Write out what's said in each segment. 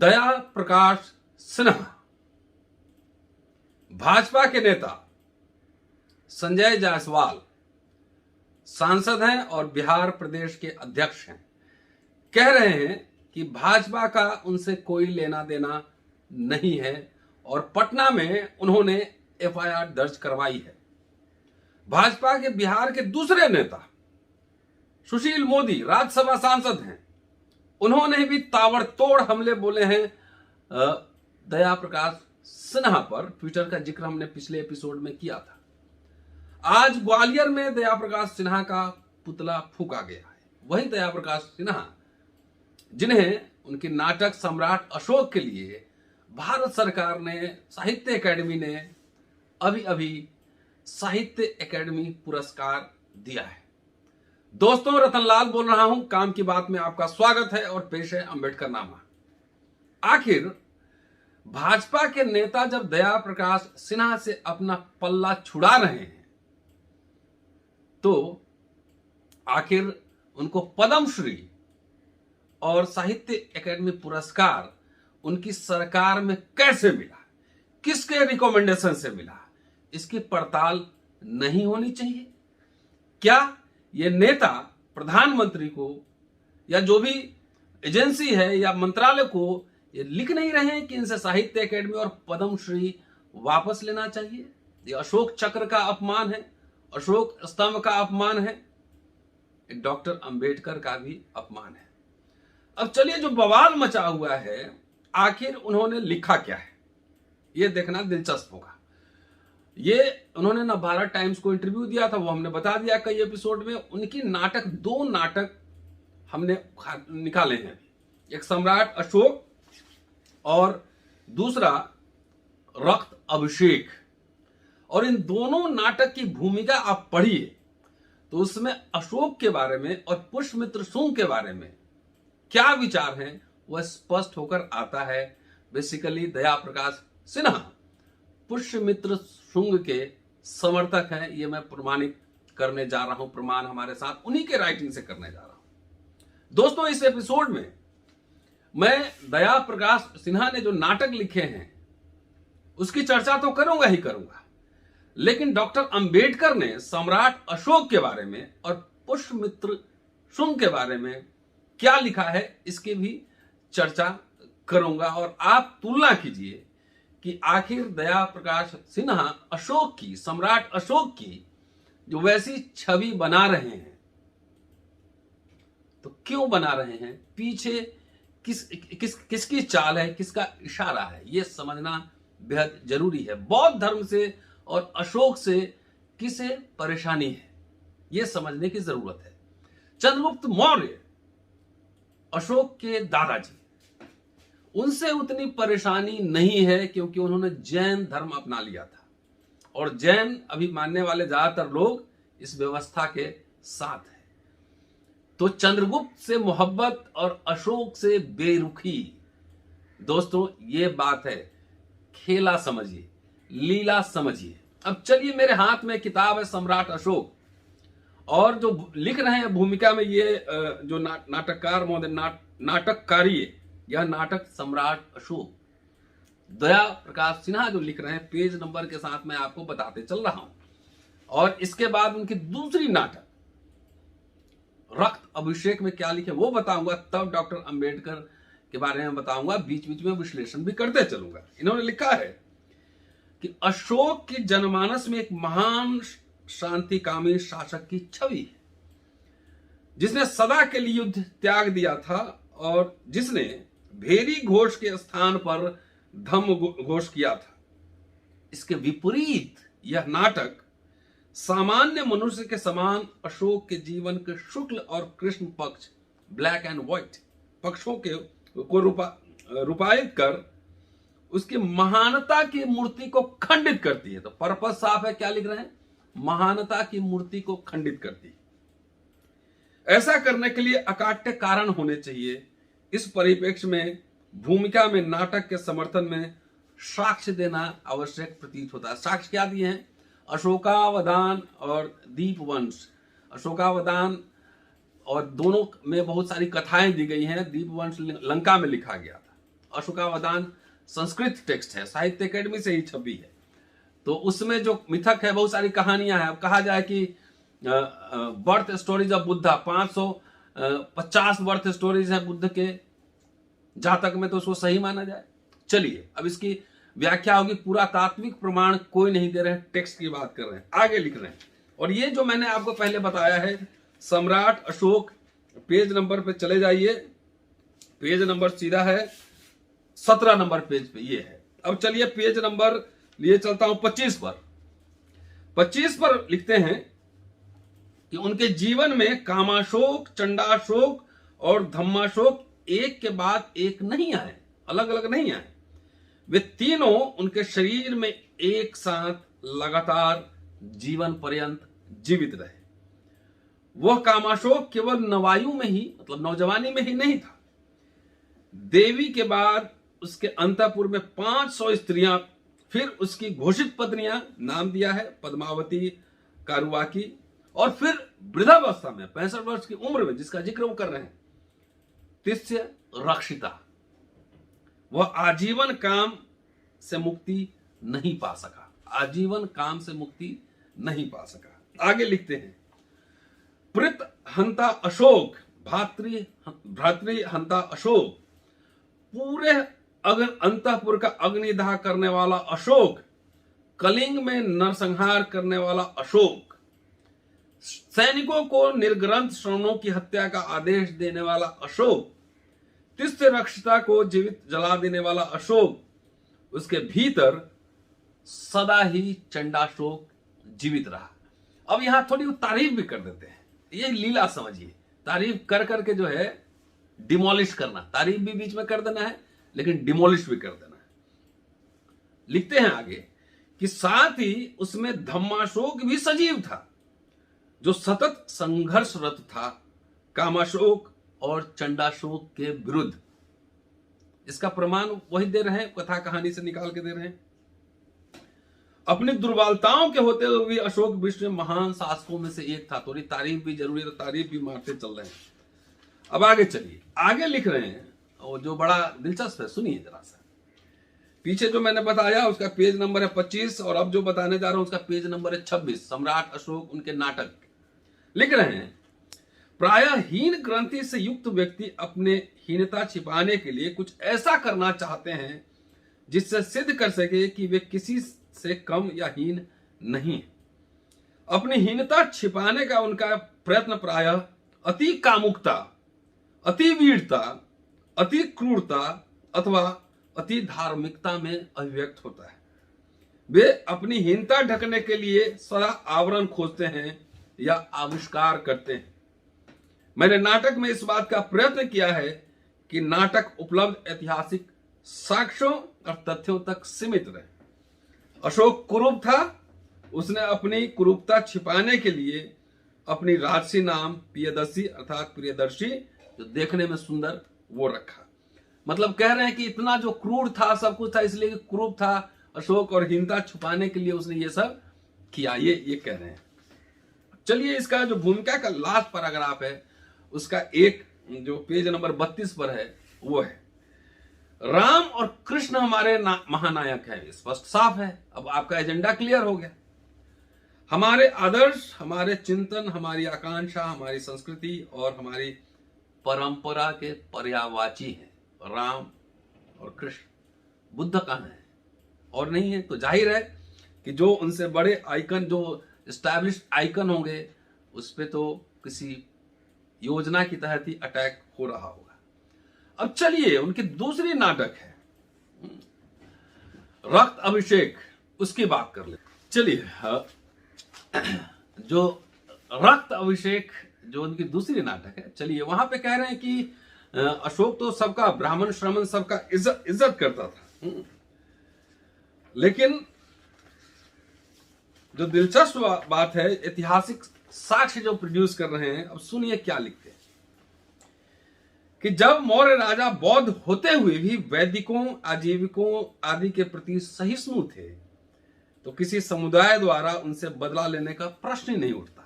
दया प्रकाश सिन्हा। भाजपा के नेता संजय जायसवाल सांसद हैं और बिहार प्रदेश के अध्यक्ष हैं। कह रहे हैं कि भाजपा का उनसे कोई लेना देना नहीं है और पटना में उन्होंने एफआईआर दर्ज करवाई है। भाजपा के बिहार के दूसरे नेता सुशील मोदी राज्यसभा सांसद हैं। उन्होंने भी ताबड़तोड़ हमले बोले हैं दया प्रकाश सिन्हा पर। ट्विटर का जिक्र हमने पिछले एपिसोड में किया था। आज ग्वालियर में दया प्रकाश सिन्हा का पुतला फूंका गया है। वही दया प्रकाश सिन्हा जिन्हें उनके नाटक सम्राट अशोक के लिए भारत सरकार ने, साहित्य अकेडमी ने अभी अभी साहित्य अकेडमी पुरस्कार दिया है। दोस्तों, रतनलाल बोल रहा हूं। काम की बात में आपका स्वागत है और पेश है अंबेडकर नामा। आखिर भाजपा के नेता जब दया प्रकाश सिन्हा से अपना पल्ला छुड़ा रहे हैं तो आखिर उनको पद्मश्री और साहित्य अकेडमी पुरस्कार उनकी सरकार में कैसे मिला, किसके रिकमेंडेशन से मिला, इसकी पड़ताल नहीं होनी चाहिए क्या? ये नेता प्रधानमंत्री को या जो भी एजेंसी है या मंत्रालय को ये लिख नहीं रहे हैं कि इनसे साहित्य अकेडमी और पद्मश्री वापस लेना चाहिए? ये अशोक चक्र का अपमान है, अशोक स्तंभ का अपमान है, डॉक्टर अंबेडकर का भी अपमान है। अब चलिए, जो बवाल मचा हुआ है आखिर उन्होंने लिखा क्या है ये देखना दिलचस्प होगा। ये उन्होंने ना भारत टाइम्स को इंटरव्यू दिया था, वो हमने बता दिया कई एपिसोड में। उनकी नाटक, दो नाटक हमने निकाले हैं, एक सम्राट अशोक और दूसरा रक्त अभिषेक। और इन दोनों नाटक की भूमिका आप पढ़िए तो उसमें अशोक के बारे में और पुष्यमित्र शुंग के बारे में क्या विचार हैं वह स्पष्ट होकर आता है। बेसिकली दया प्रकाश सिन्हा पुष्यमित्र शुंग के समर्थक हैं, ये मैं प्रमाणित करने जा रहा हूं। प्रमाण हमारे साथ उन्हीं के राइटिंग से करने जा रहा हूं। दोस्तों, इस एपिसोड में मैं दया प्रकाश सिन्हा ने जो नाटक लिखे हैं उसकी चर्चा तो करूंगा ही करूंगा, लेकिन डॉक्टर अंबेडकर ने सम्राट अशोक के बारे में और पुष्यमित्र शुंग के बारे में क्या लिखा है इसकी भी चर्चा करूंगा। और आप तुलना कीजिए कि आखिर दया प्रकाश सिन्हा अशोक की, सम्राट अशोक की जो वैसी छवि बना रहे हैं तो क्यों बना रहे हैं, पीछे किसकी चाल है, किसका इशारा है, यह समझना बेहद जरूरी है। बौद्ध धर्म से और अशोक से किसे परेशानी है यह समझने की जरूरत है। चंद्रगुप्त मौर्य अशोक के दादाजी, उनसे उतनी परेशानी नहीं है क्योंकि उन्होंने जैन धर्म अपना लिया था और जैन अभी मानने वाले ज्यादातर लोग इस व्यवस्था के साथ हैं। तो चंद्रगुप्त से मोहब्बत और अशोक से बेरुखी। दोस्तों, ये बात है, खेला समझिए, लीला समझिए। अब चलिए, मेरे हाथ में किताब है सम्राट अशोक और जो लिख रहे हैं भूमिका में ये जो नाटककार महोदय, नाटककारी यह नाटक सम्राट अशोक दया प्रकाश सिन्हा जो लिख रहे हैं, पेज नंबर के साथ मैं आपको बताते चल रहा हूं। और इसके बाद उनकी दूसरी नाटक रक्त अभिषेक में क्या लिखे वो बताऊंगा, तब डॉक्टर अंबेडकर के बारे में बताऊंगा, बीच बीच में विश्लेषण भी करते चलूंगा। इन्होंने लिखा है कि अशोक की जनमानस में एक महान शांतिकामी शासक की छवि है जिसने सदा के लिए युद्ध त्याग दिया था और जिसने भेरी घोष के स्थान पर धम्म घोष किया था। इसके विपरीत यह नाटक सामान्य मनुष्य के समान अशोक के जीवन के शुक्ल और कृष्ण पक्ष, ब्लैक एंड व्हाइट पक्षों को रूपायित कर उसकी महानता की मूर्ति को खंडित करती है। तो पर्पस साफ है, क्या लिख रहे हैं, महानता की मूर्ति को खंडित करती है। ऐसा करने के लिए अकाट्य कारण होने चाहिए। इस परिप्रेक्ष्य में भूमिका में नाटक के समर्थन में साक्ष्य देना आवश्यक प्रतीत होता है। साक्ष्य क्या दिए हैं? अशोकावदान और दीपवंश। अशोकावदान और दोनों में बहुत सारी कथाएं दी गई हैं। दीपवंश लंका में लिखा गया था अशोकावदान संस्कृत टेक्स्ट है, साहित्य अकेडमी से ही छपी है। तो उसमें जो मिथक है, बहुत सारी कहानियां हैं। अब कहा जाए कि birth stories of Buddha, 550 birth stories हैं बुद्ध के जातक में, तो उसको सही माना जाए। चलिए अब इसकी व्याख्या होगी। पूरा तात्विक प्रमाण कोई नहीं दे रहे हैं, टेक्स्ट की बात कर रहे हैं, आगे लिख रहे हैं। और ये जो मैंने आपको पहले बताया है, सम्राट अशोक, पेज नंबर पे चले जाइए, पेज नंबर सीधा है 17 नंबर पेज पे ये है। अब चलिए पेज नंबर लिए चलता हूं 25 पर। 25 पर लिखते हैं कि उनके जीवन में कामाशोक, चंडाशोक और धम्माशोक एक के बाद एक नहीं आए, अलग अलग नहीं आए। वे तीनों उनके शरीर में एक साथ लगातार जीवन पर्यंत जीवित रहे। वह कामाशोक केवल नवायु में ही, मतलब नौजवानी में ही नहीं था। देवी के बाद उसके अंतःपुर में 500 स्त्रियां, फिर उसकी घोषित पत्नियां, नाम दिया है पद्मावती, कारुवाकी, और फिर वृद्धावस्था में 65 वर्ष की उम्र में, जिसका जिक्र वो कर रहे हैं, तिस्य रक्षिता, वह आजीवन काम से मुक्ति नहीं पा सका, आजीवन काम से मुक्ति नहीं पा सका। आगे लिखते हैं, प्रित हंता अशोक, भ्रातृ हंता अशोक, पूरे अंतःपुर का अग्निदाह करने वाला अशोक, कलिंग में नरसंहार करने वाला अशोक, सैनिकों को निर्ग्रंथ श्रवणों की हत्या का आदेश देने वाला अशोक, तिस्य रक्षिता को जीवित जला देने वाला अशोक, उसके भीतर सदा ही चंडाशोक जीवित रहा। अब यहां थोड़ी तारीफ भी कर देते हैं, ये लीला समझिए। तारीफ कर करके जो है डिमोलिश करना, तारीफ भी बीच में कर देना है लेकिन डिमोलिश भी कर देना है। लिखते हैं आगे कि साथ ही उसमें धम्माशोक भी सजीव था, जो सतत संघर्षरत था कामाशोक और चंडाशोक के विरुद्ध। इसका प्रमाण वही दे रहे हैं, कथा कहानी से निकाल के दे रहे हैं। अपनी दुर्बलताओं के होते हुए भी अशोक विश्व में महान शासकों में से एक था। थोड़ी तारीफ भी जरूरी है, तो तारीफ भी मारते चल रहे हैं। अब आगे चलिए, आगे लिख रहे हैं और जो बड़ा दिलचस्प है, सुनिए जरा सा। पीछे जो मैंने बताया उसका पेज नंबर है 25, और अब जो बताने जा रहा हूं उसका पेज नंबर है 26। सम्राट अशोक, उनके नाटक लिख रहे हैं, प्रायः हीन ग्रंथि से युक्त व्यक्ति अपने हीनता छिपाने के लिए कुछ ऐसा करना चाहते हैं जिससे सिद्ध कर सके कि वे किसी से कम या हीन नहीं। अपनी हीनता छिपाने का उनका प्रयत्न प्रायः अति कामुकता, अति वीरता, अति क्रूरता अथवा अति धार्मिकता में अभिव्यक्त होता है। वे अपनी हीनता ढकने के लिए सदा आवरण खोजते हैं या आविष्कार करते हैं। मैंने नाटक में इस बात का प्रयत्न किया है कि नाटक उपलब्ध ऐतिहासिक साक्ष्यों और तथ्यों तक सीमित रहे। अशोक कुरूप था, उसने अपनी कुरूपता छिपाने के लिए अपनी राजसी नाम प्रियदर्शी अर्थात प्रियदर्शी, जो देखने में सुंदर, वो रखा। मतलब कह रहे हैं कि इतना जो क्रूर था, सब कुछ था, इसलिए कि कुरूप था अशोक, और हीनता छुपाने के लिए उसने ये सब किया, ये कह रहे हैं। चलिए इसका जो भूमिका का लास्ट पैराग्राफ है उसका एक जो पेज नंबर 32 पर है वो है, राम और कृष्ण हमारे महानायक हैं। स्पष्ट साफ है, अब आपका एजेंडा क्लियर हो गया। हमारे आदर्श, हमारे चिंतन, हमारी आकांक्षा, हमारी संस्कृति और हमारी परंपरा के पर्यायवाची हैं राम और कृष्ण। बुद्ध कहाँ है? और नहीं है तो जाहिर है कि जो उनसे बड़े आइकन, जो एस्टैब्लिश्ड आइकन होंगे, उस पे तो किसी योजना की तहत ही अटैक हो रहा होगा। अब चलिए उनकी दूसरी नाटक है रक्त अभिषेक, उसकी बात कर ले। चलिए जो रक्त अभिषेक जो उनकी दूसरी नाटक है, चलिए वहां पे कह रहे हैं कि अशोक तो सबका, ब्राह्मण श्रमण सबका इज्जत करता था, लेकिन जो दिलचस्प बात है, ऐतिहासिक साक्ष्य जो प्रोड्यूस कर रहे हैं, अब सुनिए क्या लिखते हैं कि जब मौर्य राजा बौद्ध होते हुए भी वैदिकों, आजीविकों आदि के प्रति सहिष्णु थे, तो किसी समुदाय द्वारा उनसे बदला लेने का प्रश्न ही नहीं उठता।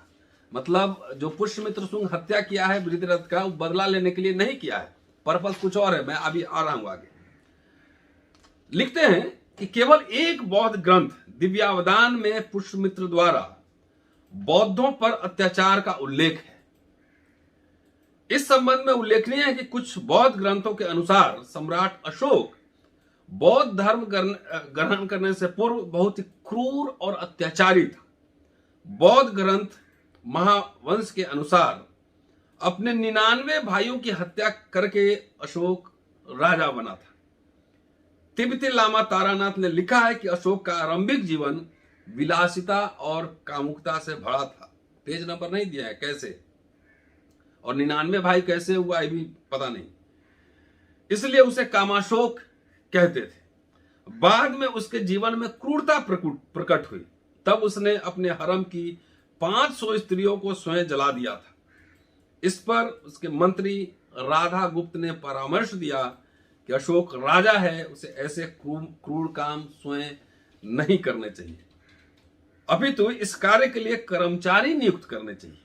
मतलब जो पुष्यमित्र शुंग हत्या किया है वृद्धरथ का, वो बदला लेने के लिए नहीं किया है, पर्पस कुछ और है, मैं अभी आ रहा हूं आगे। लिखते हैं कि केवल एक बौद्ध ग्रंथ दिव्यावदान में पुष्यमित्र द्वारा बौद्धों पर अत्याचार का उल्लेख है। इस संबंध में उल्लेखनीय है कि कुछ बौद्ध ग्रंथों के अनुसार सम्राट अशोक बौद्ध धर्म ग्रहण करने से पूर्व बहुत ही क्रूर और अत्याचारी था। बौद्ध ग्रंथ महावंश के अनुसार अपने 99 भाइयों की हत्या करके अशोक राजा बना था। तिब्बती लामा तारानाथ ने लिखा है कि अशोक का आरंभिक जीवन विलासिता और कामुकता से भरा था। पेज नंबर नहीं दिया है कैसे, और 99 भाई कैसे हुआ ये भी पता नहीं, इसलिए उसे कामाशोक कहते थे। बाद में उसके जीवन में क्रूरता प्रकट हुई, तब उसने अपने हरम की 500 स्त्रियों को स्वयं जला दिया था। इस पर उसके मंत्री राधा गुप्त ने परामर्श दिया कि अशोक राजा है, उसे ऐसे क्रूर काम स्वयं नहीं करने चाहिए, अपितु इस कार्य के लिए कर्मचारी नियुक्त करने चाहिए।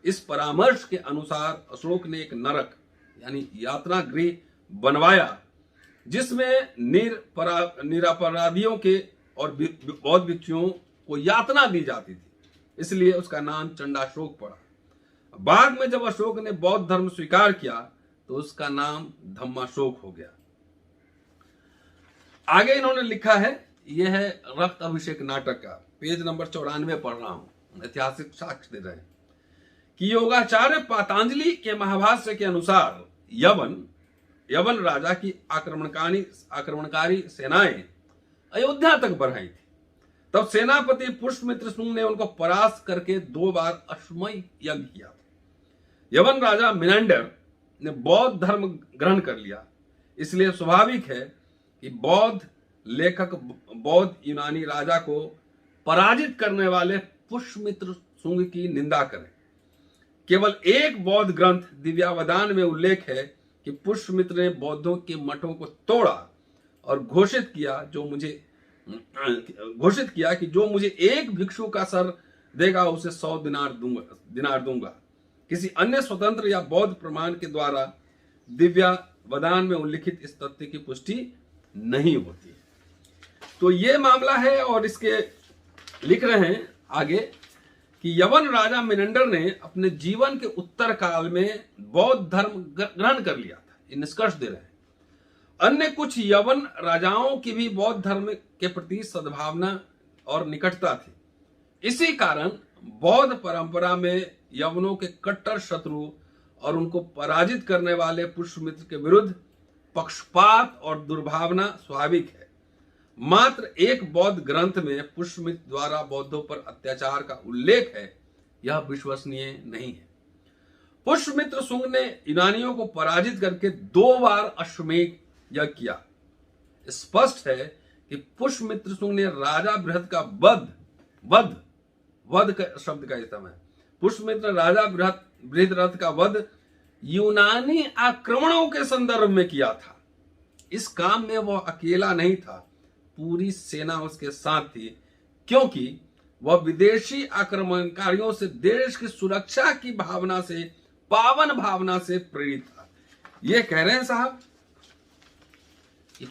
इस परामर्श के अनुसार अशोक ने एक नरक यानी यातना गृह बनवाया, जिसमें निरपराधियों के और बौद्ध भिक्षुओं को यातना दी जाती थी, इसलिए उसका नाम चंडाशोक पड़ा। बाद में जब अशोक ने बौद्ध धर्म स्वीकार किया तो उसका नाम धम्माशोक हो गया। आगे इन्होंने लिखा है, यह है रक्त अभिषेक नाटक का, पेज नंबर 94 पढ़ रहा हूं। ऐतिहासिक साक्ष्य दे रहे हैं कि योगाचार्य पातंजलि के महाभाष्य के अनुसार यवन राजा की आक्रमणकारी सेनाएं अयोध्या तक बढ़ाई थी। तब सेनापति पुष्यमित्र शुंग ने उनको परास्त करके 2 बार अश्वमेध यज्ञ किया था। यवन राजा मिनेंडर ने बौद्ध धर्म ग्रहण कर लिया, इसलिए स्वाभाविक है कि बौद्ध लेखक बौद्ध यूनानी राजा को पराजित करने वाले पुष्यमित्र शुंग की निंदा करें। केवल एक बौद्ध ग्रंथ दिव्यावदान में उल्लेख है कि पुष्यमित्र ने बौद्धों के मठों को तोड़ा और घोषित किया कि जो मुझे एक भिक्षु का सर देगा उसे 100 दिनार दूंगा। किसी अन्य स्वतंत्र या बौद्ध प्रमाण के द्वारा दिव्यावदान में उल्लिखित इस तथ्य की पुष्टि नहीं होती। तो ये मामला है, और इसके लिख रहे हैं आगे कि यवन राजा मिनेंडर ने अपने जीवन के उत्तर काल में बौद्ध धर्म ग्रहण कर लिया था। ये निष्कर्ष दे रहे हैं। अन्य कुछ यवन राजाओं की भी बौद्ध धर्म के प्रति सद्भावना और निकटता थी। इसी कारण बौद्ध परंपरा में यवनों के कट्टर शत्रु और उनको पराजित करने वाले पुष्यमित्र के विरुद्ध पक्षपात और दुर्भावना स्वाभाविक है। मात्र एक बौद्ध ग्रंथ में पुष्यमित्र द्वारा बौद्धों पर अत्याचार का उल्लेख है, यह विश्वसनीय नहीं है। पुष्यमित्र शुंग ने यूनानियों को पराजित करके 2 बार अश्वमेध यज्ञ किया। स्पष्ट है कि पुष्यमित्र शुंग ने राजा बृहद का वध शब्द का इस्तेमाल, पुष्यमित्र राजा बृहद्रथ का वध यूनानी आक्रमणों के संदर्भ में किया था। इस काम में वह अकेला नहीं था, पूरी सेना उसके साथ थी, क्योंकि वह विदेशी आक्रमणकारियों से देश की सुरक्षा की भावना से, पावन भावना से प्रेरित था। ये कह रहे हैं साहब,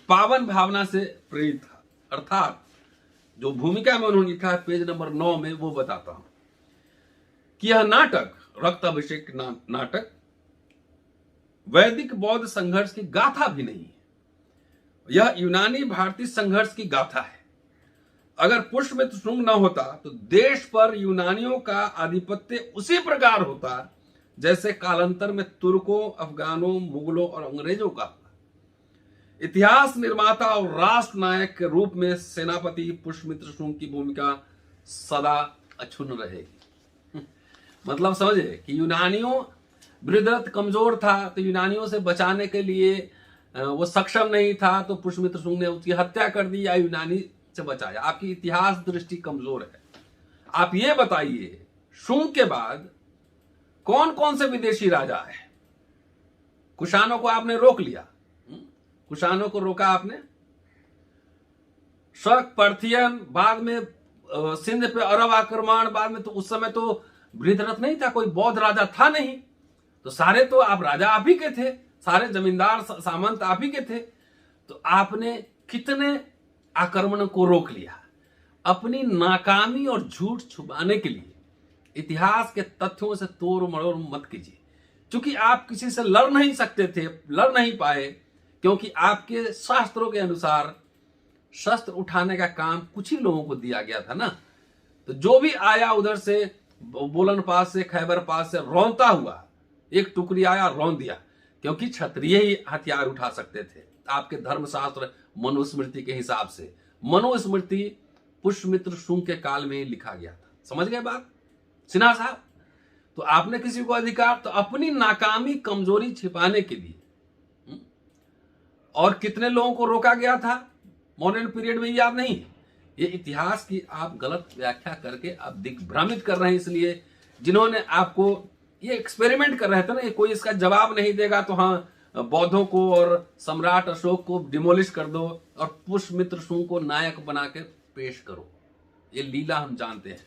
पावन भावना से प्रेरित था। अर्थात जो भूमिका में उन्होंने लिखा है पेज नंबर 9 में, वो बताता हूं कि यह नाटक रक्त अभिषेक नाटक वैदिक बौद्ध संघर्ष की गाथा भी नहीं है, यह यूनानी भारतीय संघर्ष की गाथा है। अगर पुष्यमित्र शुंग न होता तो देश पर यूनानियों का आधिपत्य उसी प्रकार होता जैसे कालांतर में तुर्कों, अफगानों, मुगलों और अंग्रेजों का। इतिहास निर्माता और राष्ट्र नायक के रूप में सेनापति पुष्यमित्र शुंग की भूमिका सदा अक्षुण्ण रहेगी। मतलब समझे कि यूनानियों, बृहद्रथ कमजोर था तो यूनानियों से बचाने के लिए वो सक्षम नहीं था, तो पुष्यमित्र शुंग ने उसकी हत्या कर दी या यूनानी से बचाया। आपकी इतिहास दृष्टि कमजोर है। आप ये बताइए, शुंग के बाद कौन कौन से विदेशी राजा है? कुषाणों को आपने रोक लिया, कुषाणों को रोका आपने, शक, पार्थियन, बाद में सिंध पे अरब आक्रमण, बाद में तो उस समय तो बृहद्रथ नहीं था, कोई बौद्ध राजा था नहीं, तो सारे तो आप राजा आप ही के थे, सारे जमींदार सामंत आप ही के थे। तो आपने कितने आक्रमणों को रोक लिया। अपनी नाकामी और झूठ छुपाने के लिए इतिहास के तथ्यों से तोड़ मरोड़ मत कीजिए, क्योंकि आप किसी से लड़ नहीं सकते थे, लड़ नहीं पाए, क्योंकि आपके शास्त्रों के अनुसार शस्त्र उठाने का काम कुछ ही लोगों को दिया गया था ना। तो जो भी आया उधर से, बोलन पास से, खैबर पास से रौंता हुआ, एक टुकड़ी आया रौन दिया, क्योंकि क्षत्रिय ही हथियार उठा सकते थे आपके धर्मशास्त्र मनुस्मृति के हिसाब से। मनुस्मृति पुष्यमित्र शुंग के काल में ही लिखा गया था। समझ गए बात सिन्हा साहब? तो आपने किसी को अधिकार, तो अपनी नाकामी कमजोरी छिपाने के लिए और कितने लोगों को रोका गया था मॉडर्न पीरियड में, याद नहीं? ये इतिहास की आप गलत व्याख्या करके आप दिग्भ्रमित कर रहे हैं। इसलिए जिन्होंने आपको ये एक्सपेरिमेंट कर रहे थे ना, ये कोई इसका जवाब नहीं देगा तो हाँ बौद्धों को और सम्राट अशोक को डिमोलिश कर दो और पुष्यमित्र शुंग को नायक बना के पेश करो। ये लीला हम जानते हैं।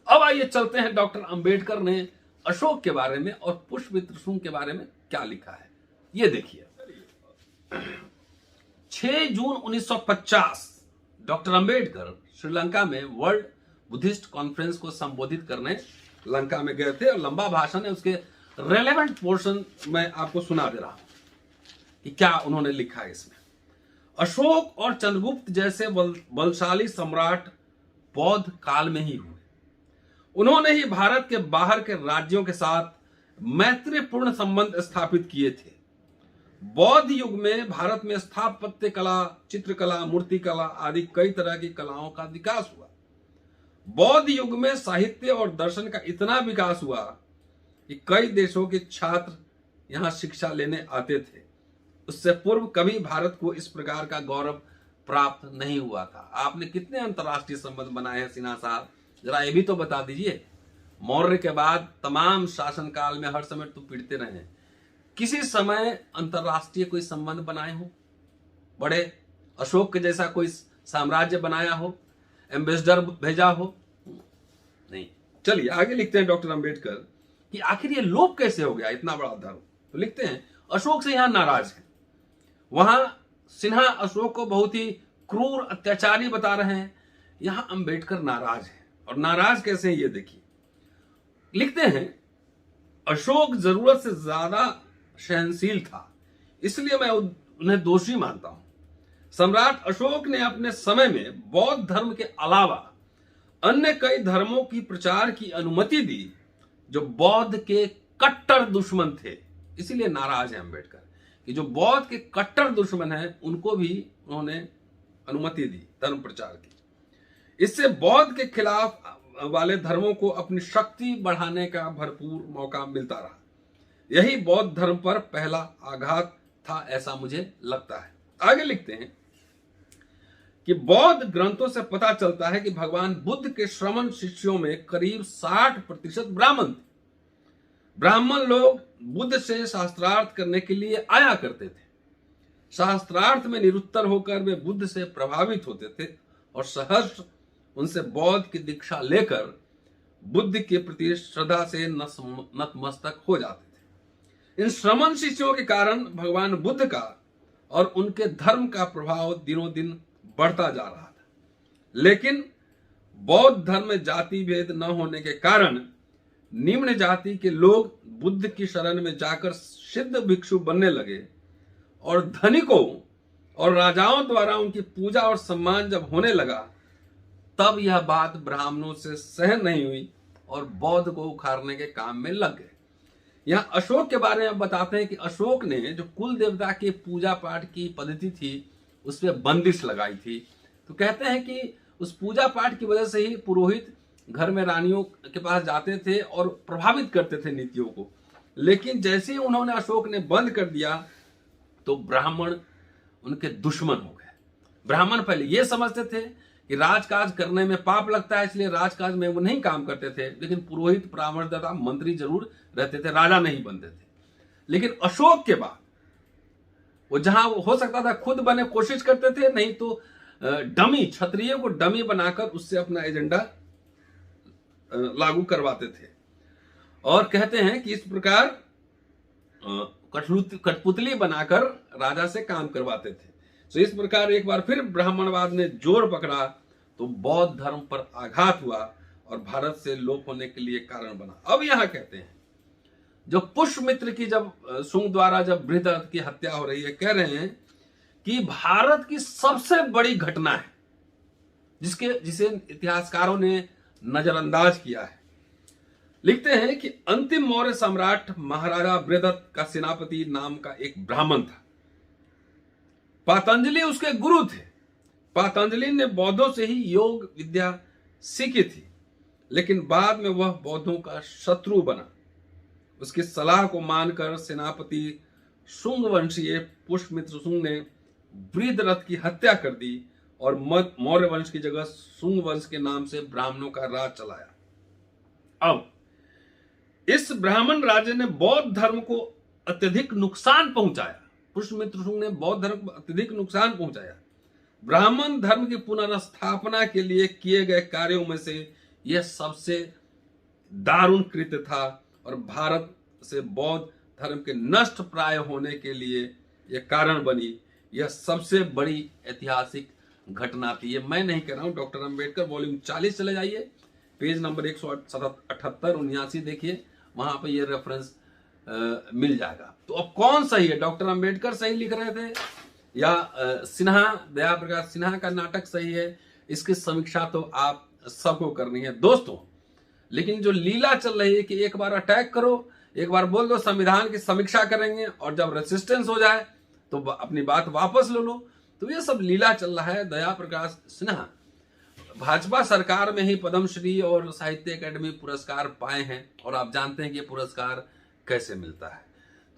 अब आइए चलते हैं डॉक्टर अंबेडकर ने अशोक के बारे में और पुष्यमित्र शुंग के बारे में क्या लिखा है, ये देखिए। 6 जून 1950 डॉक्टर अंबेडकर श्रीलंका में वर्ल्ड बुद्धिस्ट कॉन्फ्रेंस को संबोधित करने लंका में गए थे और लंबा भाषण है, उसके रेलेवेंट पोर्शन मैं आपको सुना दे रहा हूं कि क्या उन्होंने लिखा है इसमें। अशोक और चंद्रगुप्त जैसे बलशाली सम्राट बौद्ध काल में ही हुए। उन्होंने ही भारत के बाहर के राज्यों के साथ मैत्रीपूर्ण संबंध स्थापित किए थे। बौद्ध युग में भारत में स्थापत्य कला, चित्रकला, मूर्तिकला आदि कई तरह की कलाओं का विकास हुआ। बौद्ध युग में साहित्य और दर्शन का इतना विकास हुआ कि कई देशों के छात्र यहां शिक्षा लेने आते थे। उससे पूर्व कभी भारत को इस प्रकार का गौरव प्राप्त नहीं हुआ था। आपने कितने अंतर्राष्ट्रीय संबंध बनाए हैं सिन्हा साहब, जरा ये भी तो बता दीजिए। मौर्य के बाद तमाम शासनकाल में हर समय तो पीड़ते रहे हैं, किसी समय अंतर्राष्ट्रीय कोई संबंध बनाए हो? बड़े अशोक के जैसा कोई साम्राज्य बनाया हो, एम्बेसडर भेजा हो? नहीं। चलिए आगे लिखते हैं डॉक्टर अंबेडकर कि आखिर ये लोप कैसे हो गया इतना बड़ा धर्म। तो लिखते हैं अशोक से यहां नाराज है। वहां सिन्हा अशोक को बहुत ही क्रूर अत्याचारी बता रहे हैं, यहां अंबेडकर नाराज है। और नाराज कैसे है ये देखिए। लिखते हैं अशोक जरूरत से ज्यादा सहनशील था, इसलिए मैं उन्हें दोषी मानता हूं। सम्राट अशोक ने अपने समय में बौद्ध धर्म के अलावा अन्य कई धर्मों की प्रचार की अनुमति दी जो बौद्ध के कट्टर दुश्मन थे। इसीलिए नाराज है अंबेडकर कि जो बौद्ध के कट्टर दुश्मन हैं उनको भी उन्होंने अनुमति दी धर्म प्रचार की। इससे बौद्ध के खिलाफ वाले धर्मों को अपनी शक्ति बढ़ाने का भरपूर मौका मिलता रहा। यही बौद्ध धर्म पर पहला आघात था, ऐसा मुझे लगता है। आगे लिखते हैं कि बौद्ध ग्रंथों से पता चलता है कि भगवान बुद्ध के श्रमण शिष्यों में करीब 60% ब्राह्मण थे। ब्राह्मण लोग बुद्ध से शास्त्रार्थ करने के लिए आया करते थे। शास्त्रार्थ में निरुत्तर होकर वे बुद्ध से प्रभावित होते थे और सहर्ष उनसे बौद्ध की दीक्षा लेकर बुद्ध के प्रति श्रद्धा से नतमस्तक हो जाते थे। इन श्रमण शिष्यों के कारण भगवान बुद्ध का और उनके धर्म का प्रभाव दिनों दिन बढ़ता जा रहा था। लेकिन बौद्ध धर्म में जाति भेद न होने के कारण निम्न जाति के लोग बुद्ध की शरण में जाकर सिद्ध भिक्षु बनने लगे और धनिकों और राजाओं द्वारा उनकी पूजा और सम्मान जब होने लगा तब यह बात ब्राह्मणों से सहन नहीं हुई और बौद्ध को उखाड़ने के काम में लग गए। यहाँ अशोक के बारे में बताते हैं कि अशोक ने जो कुल देवता के पूजा पाठ की पद्धति थी उस पर बंदिश लगाई थी। तो कहते हैं कि उस पूजा पाठ की वजह से ही पुरोहित घर में रानियों के पास जाते थे और प्रभावित करते थे नीतियों को। लेकिन जैसे ही उन्होंने अशोक ने बंद कर दिया तो ब्राह्मण उनके दुश्मन हो गए। ब्राह्मण पहले ये समझते थे कि राजकाज करने में पाप लगता है, इसलिए राजकाज में वो नहीं काम करते थे। लेकिन पुरोहित, परामर्शदाता, मंत्री जरूर रहते थे, राजा नहीं बनते थे। लेकिन अशोक के बाद वो जहां हो सकता था खुद बने कोशिश करते थे, नहीं तो डमी, क्षत्रिय को डमी बनाकर उससे अपना एजेंडा लागू करवाते थे। और कहते हैं कि इस प्रकार कठपुतली बनाकर राजा से काम करवाते थे। तो इस प्रकार एक बार फिर ब्राह्मणवाद ने जोर पकड़ा तो बौद्ध धर्म पर आघात हुआ और भारत से लोप होने के लिए कारण बना। अब यहां कहते हैं जो पुष्यमित्र की जब शुंग द्वारा जब बृहदरथ की हत्या हो रही है, कह रहे हैं कि भारत की सबसे बड़ी घटना है जिसे इतिहासकारों ने नजरअंदाज किया है। लिखते हैं कि अंतिम मौर्य सम्राट महाराजा बृहदरथ का सेनापति नाम का एक ब्राह्मण था। पातंजलि उसके गुरु थे। पातंजलि ने बौद्धों से ही योग विद्या सीखी थी, लेकिन बाद में वह बौद्धों का शत्रु बना। उसकी सलाह को मानकर सेनापति शुंग वंशीय पुष्यमित्र शुंग ने बृहदरथ की हत्या कर दी और मौर्य वंश की जगह शुंग वंश के नाम से ब्राह्मणों का राज चलाया। अब इस ब्राह्मण राजे ने बौद्ध धर्म को अत्यधिक नुकसान पहुंचाया। पुष्यमित्र शुंग ने बौद्ध धर्म को अत्यधिक नुकसान पहुंचाया। ब्राह्मण धर्म की पुनर्स्थापना के लिए किए गए कार्यों में से यह सबसे दारुण कृत्य था और भारत से बौद्ध धर्म के नष्ट प्राय होने के लिए यह कारण बनी। यह सबसे बड़ी ऐतिहासिक घटना थी। ये मैं नहीं कह रहा हूं, डॉक्टर अंबेडकर वॉल्यूम 40 चले जाइए, पेज नंबर 178-79 देखिए, वहां पे ये रेफरेंस मिल जाएगा। तो अब कौन सही है, डॉक्टर अंबेडकर सही लिख रहे थे या सिन्हा, दया प्रकाश सिन्हा का नाटक सही है? इसकी समीक्षा तो आप सबको करनी है दोस्तों। लेकिन जो लीला चल रही है कि एक बार अटैक करो, एक बार बोल दो संविधान की समीक्षा करेंगे और जब रेसिस्टेंस हो जाए तो अपनी बात वापस ले लो, तो ये सब लीला चल रहा है। दया प्रकाश सिन्हा भाजपा सरकार में ही पद्मश्री और साहित्य अकादमी पुरस्कार पाए हैं और आप जानते हैं कि ये पुरस्कार कैसे मिलता है।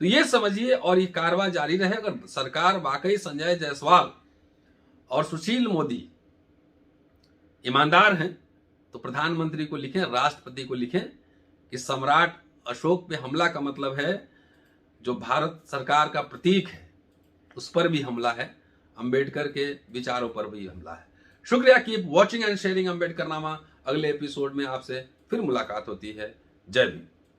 तो ये समझिए और ये कारवाई जारी रहे। अगर सरकार वाकई संजय जायसवाल और सुशील मोदी ईमानदार हैं तो प्रधानमंत्री को लिखें, राष्ट्रपति को लिखें कि सम्राट अशोक पे हमला का मतलब है जो भारत सरकार का प्रतीक है उस पर भी हमला है, अंबेडकर के विचारों पर भी हमला है। शुक्रिया, keep watching and sharing Ambedkarnama. अगले एपिसोड में आपसे फिर मुलाकात होती है। जय भीम।